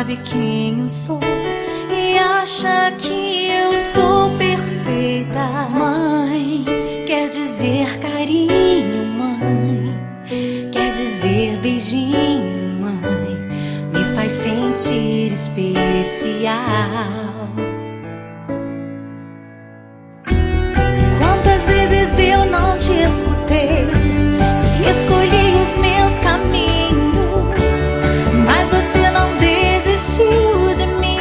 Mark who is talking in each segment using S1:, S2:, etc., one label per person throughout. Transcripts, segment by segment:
S1: sabe quem eu sou e acha que eu sou perfeita. Mãe, quer dizer carinho, mãe, quer dizer beijinho, mãe, me faz sentir especial. Quantas vezes eu não te escutei e escolhi os meus caminhos, mas você não desistiu de mim.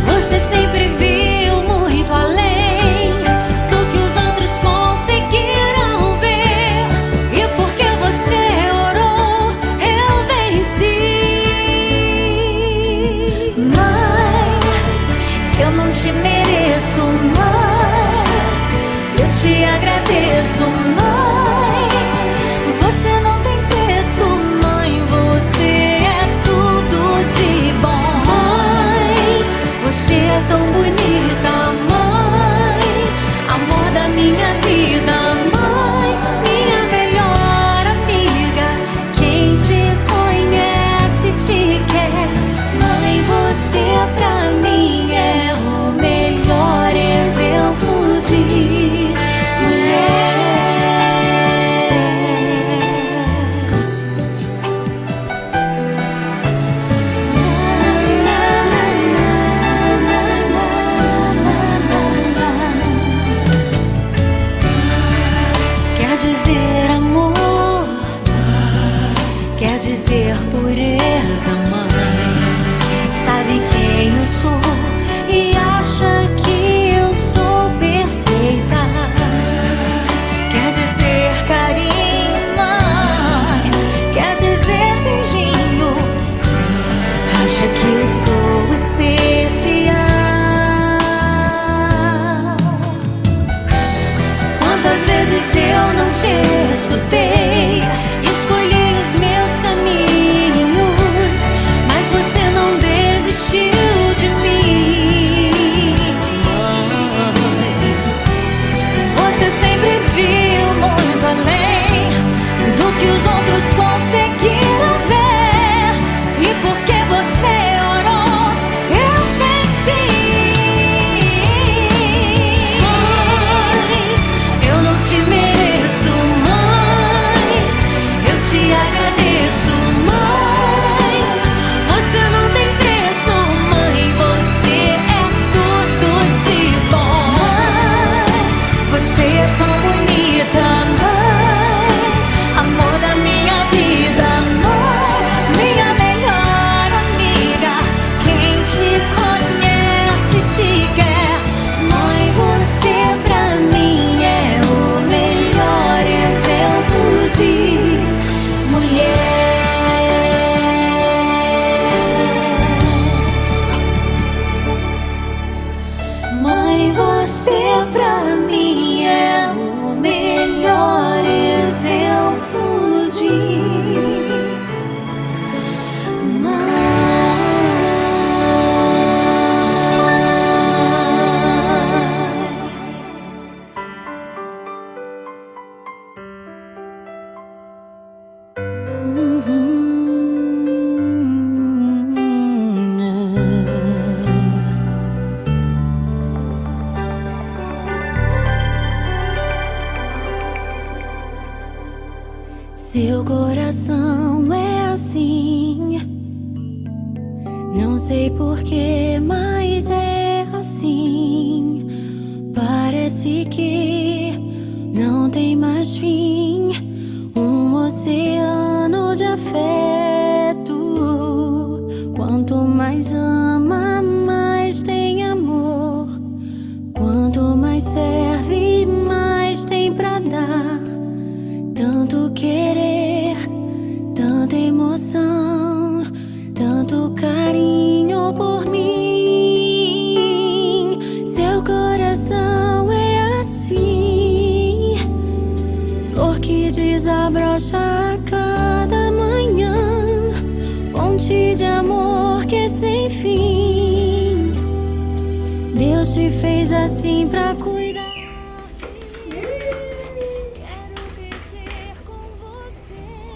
S1: Você sempre viu muito além do que os outros conseguiram ver, e porque você orou, eu venci. Mãe, eu não te mereço, mãe, eu te agradeço, mãe. Você não tem preço, mãe, você é tudo de bom. Mãe, você é tão bonita, mãe, amor da minha vida, mãe, minha melhor amiga. Quem te conhece te quer, mãe, você pra mim é o melhor exemplo de mulher. Quer dizer amor, quer dizer pureza, mãe, sabe quem eu sou e acha que eu sou perfeita. Quer dizer carinho, mãe, quer dizer beijinho, acha que eu sou especial. Quantas vezes eu não te escutei, escolhi os meus caminhos, mas você não desistiu de mim. Mãe, você sempre viu muito além do que os outros conseguiram ver, e porque você orou, eu venci. Mãe, eu não te mereço, mãe, eu te agradeço, mãe. Você não tem preço, mãe, você é tudo de bom. Mãe, você é tão bonita, mãe, amor da minha vida, mãe, minha melhor amiga. Quem te conhece te quer, mãe, você pra mim é o melhor exemplo de mulher. Mãe, você pra mim é o melhor exemplo de seu coração é assim, não sei porquê, mas é assim. Parece que não tem mais fim, um oceano de afeto. Quanto mais ama, mais tem amor. Quanto mais serve, mais tem pra dar. Tanto querer, tanta emoção, tanto carinho por mim. Seu coração é assim, flor que desabrocha a cada manhã, fonte de amor que é sem fim. Deus te fez assim pra cuidar.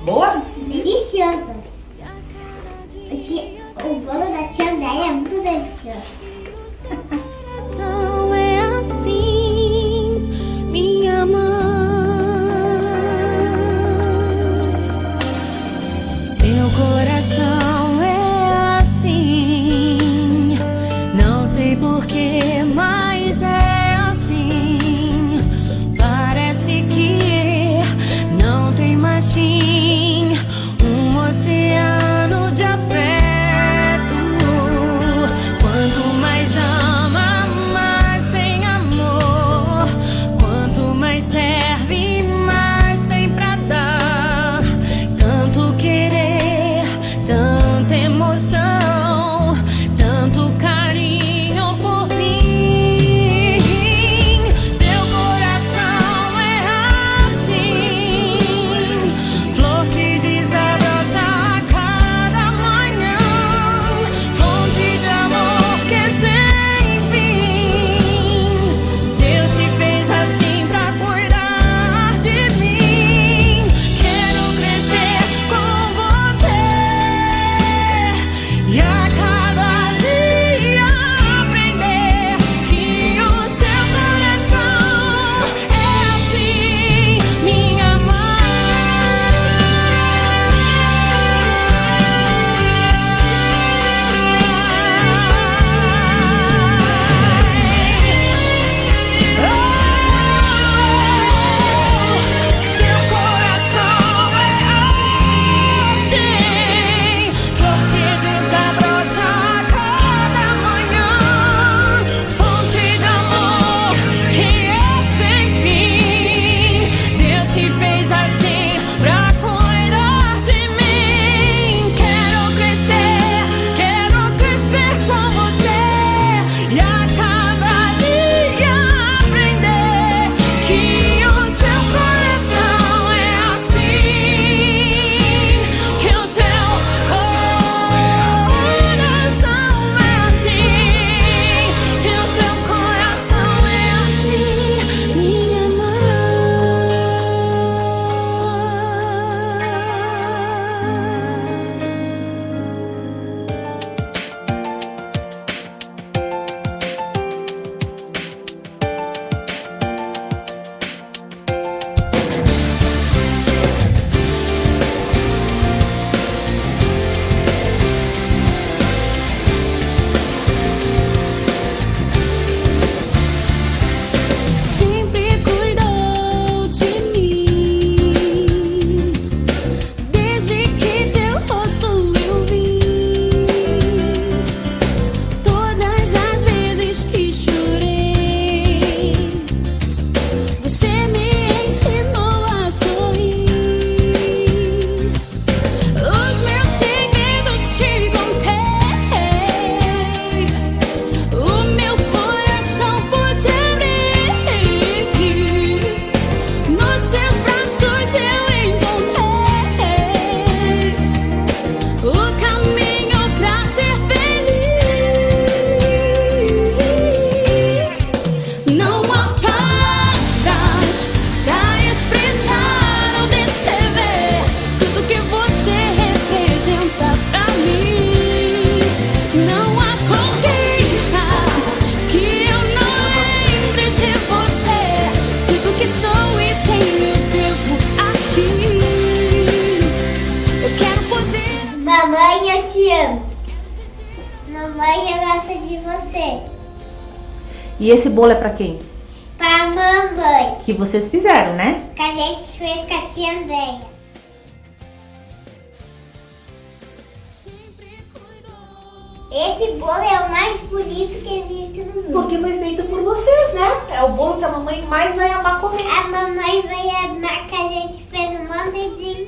S2: Boa? Delícia. crianças.
S1: Coração é assim, minha mãe. Seu coração é assim, não sei porquê, mas é assim. Parece que não tem mais fim, um oceano de afeto. Quanto mais ama, mais tem amor. Quanto mais serve, mais tem pra dar. Tanto querer, tanta emoção, tanto carinho por mim. Seu coração é assim, flor que desabrocha a cada manhã, fonte de amor que é sem fim. Deus te fez assim pra cuidar de mim. Quero crescer com você e a cada dia aprender que o seu coração é assim, minha mãe. Seu coração é assim, flor que desabrocha a cada manhã, fonte de amor que é sem fim. Deus te fez assim pra cuidar de mim. Quero crescer com você e a cada dia aprender que o seu coração é assim, que o seu coração é assim, que o seu coração é assim, minha sempre cuidou de mim, desde que teu rosto eu vi. Todas as vezes que chorei, você me ensinou a sorrir. Os meus segredos te contei, o meu coração pude abrir. Nos teus braços eu encontrei o caminho pra ser feliz. Não há palavras pra expressar ou descrever tudo que você representa pra mim. Não há conquista que eu não lembre de você. Tudo que sou e tenho devo a ti. Eu quero poder.
S2: Mamãe, eu te amo. Mamãe, eu gosto de você.
S3: E esse bolo é pra quem?
S2: Pra mamãe,
S3: Que vocês fizeram, né?
S2: que a gente fez com a tia Andréia. Esse bolo é o mais bonito que existe no mundo.
S3: Porque foi feito por vocês, né? É o bolo que a mamãe mais vai amar comer.
S2: A mamãe vai amar que a gente fez um monte de